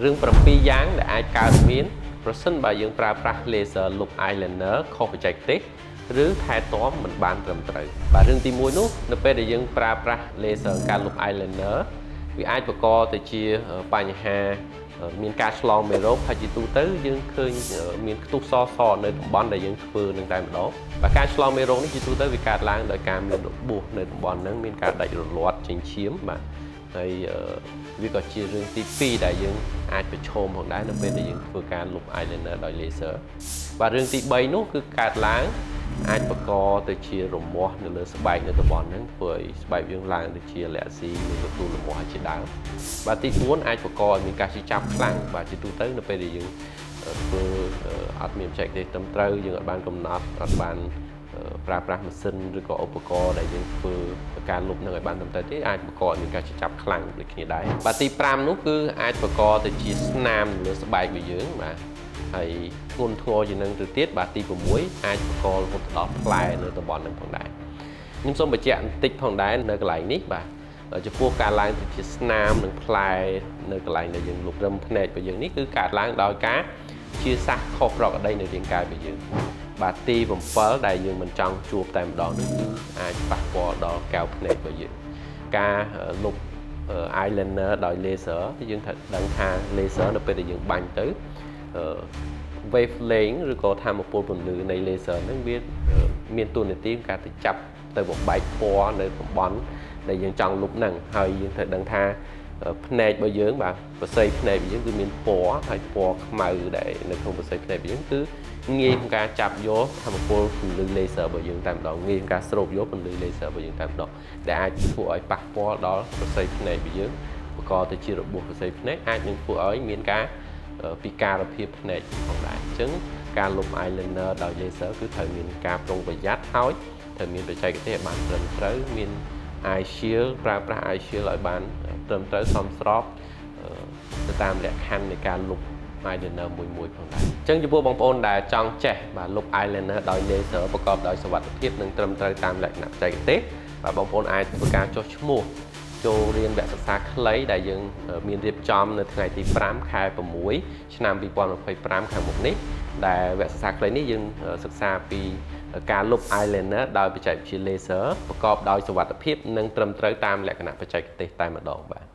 រឿង7យ៉ាងដែលអាចកើតមានប្រសិនបើយើងប្រើប្រាស់ laser លុប eyeliner ខុសបច្ចេកទេសឬថែទាំមិនបានត្រឹមត្រូវបាទរឿងទី1នោះនៅពេលដែលយើងប្រើប្រាស់ laser ការលុប eyeliner វាអាចបង្កទៅជាបញ្ហាមានការឆ្លងមេរោគហើយជាទូទៅយើងឃើញមានខ្ទុះសនៅតំបន់ដែលយើងធ្វើនឹងតែម្ដងបាទការឆ្លងមេរោគនេះជាទូទៅវាកើតឡើងដោយការមានរបួសនៅតំបន់ហ្នឹងមានការដាច់រលាត់ចិញ្ចៀមបាទហើយវាក៏ជារឿងទី2ដែលយើងអាចប្រឈមផងដែរនៅពេលដែលយើងធ្វើការលុប eyeliner ដោយ laser បាទរឿងទី3នោះគឺកើតឡើងអាចបង្កទៅជារមាស់នៅលើស្បែកនៅតំបន់ហ្នឹងធ្វើឲ្យស្បែកយើងឡើងទៅជាលាក់ស៊ីមានទទួលរមាស់ជាដើមបាទទី4អាចបង្កឲ្យមានការឈឺចាប់ខ្លាំងបាទជាទូទៅនៅពេលដែលយើងធ្វើអត់មានបច្ចេកទេសត្រឹមត្រូវយើងអត់បានកំណត់អត់បានប្រើប្រាស់ម៉ាស៊ីនឬក៏ឧបករណ៍ដែលយើងធ្វើការលុបនឹងឲ្យបានត្រឹមត្រូវទេអាចបង្កឲ្យមានការឈឺចាប់ខ្លាំងដូចគ្នាដែរបាទទី5នោះគឺអាចបង្កទៅជាស្នាមលើស្បែករបស់យើងបាទហើយធ្ងន់ធ្ងរជាងនឹងទៅទៀតបាទទី6អាចបង្ករហូតដល់ផ្លែនៅតំបន់នឹងផងដែរខ្ញុំសូមបញ្ជាក់បន្តិចផងដែរនៅកន្លែងនេះបាទចំពោះការឡើងទៅជាស្នាមនិងផ្លែនៅកន្លែងដែលយើងលុបរឹមភ្នែករបស់យើងនេះគឺកើតឡើងដោយការជាសាសខុសប្រក្រតីនៅរាងកាយរបស់យើងបាទទី7ដែលយើងមិនចង់ជួបតែម្ដងនេះគឺអាចប៉ះពាល់ដល់កែវភ្នែករបស់យើងការលុប eyeliner ដោយ laser យើងត្រូវដឹងថា laser នៅពេលដែលយើងបាញ់ទៅwavelength ឬក៏ថាមពលពន្លឺនៃ laser ហ្នឹងវាមានតួនាទីក្នុងការទៅចាប់ទៅបំបែកពណ៌នៅតំបន់ដែលយើងចង់លុបហ្នឹងហើយយើងត្រូវដឹងថាភ្នែករបស់យើងបាទប្រស័យភ្នែករបស់យើងគឺមានពណ៌ហើយពណ៌ខ្មៅដែលនៅក្នុងប្រស័យភ្នែករបស់យើងគឺងាយក្នុងការចាប់យកថាមពលពន្លឺ laser របស់យើងតែម្ដងងាយក្នុងការស្រូបយកពន្លឺ laser របស់យើងតែម្ដងដែលអាចធ្វើឲ្យប៉ះពាល់ដល់ប្រស័យភ្នែករបស់យើងបង្កទៅជារបួសប្រស័យភ្នែកអាចនឹងធ្វើឲ្យមានការពិការភាពភ្នែកផងដែរអញ្ចឹងការលុប eyeliner ដោយ laser គឺត្រូវមានការប្រុងប្រយ័ត្នហើយត្រូវមានបច្ចេកទេសឲ្យបានត្រឹមត្រូវមាន eye shield ប្រើប្រាស់ eye shield ឲ្យបានត្រឹមត្រូវសមស្របទៅតាមលក្ខខណ្ឌនៃការលុប eyeliner មួយផងដែរអញ្ចឹងចំពោះបងប្អូនដែលចង់ចេះបាទលុប eyeliner ដោយ laser ប្រកបដោយសុវត្ថិភាពនិងត្រឹមត្រូវតាមលក្ខណៈបច្ចេកទេសបាទបងប្អូនអាចធ្វើការចុះឈ្មោះចូលរៀនវគ្គសិក្សាខ្លីដែលយើងមានរៀបចំនៅថ្ងៃទី5ខែ6ឆ្នាំ2025ខាងមុខនេះដែលវគ្គសិក្សាខ្លីនេះយើងសិក្សាពីការលុប eyeliner ដោយបច្ចេកវិទ្យា laser ប្រកបដោយសុវត្ថិភាពនិងត្រឹមត្រូវតាមលក្ខណៈបច្ចេកទេសតែម្ដងបាទ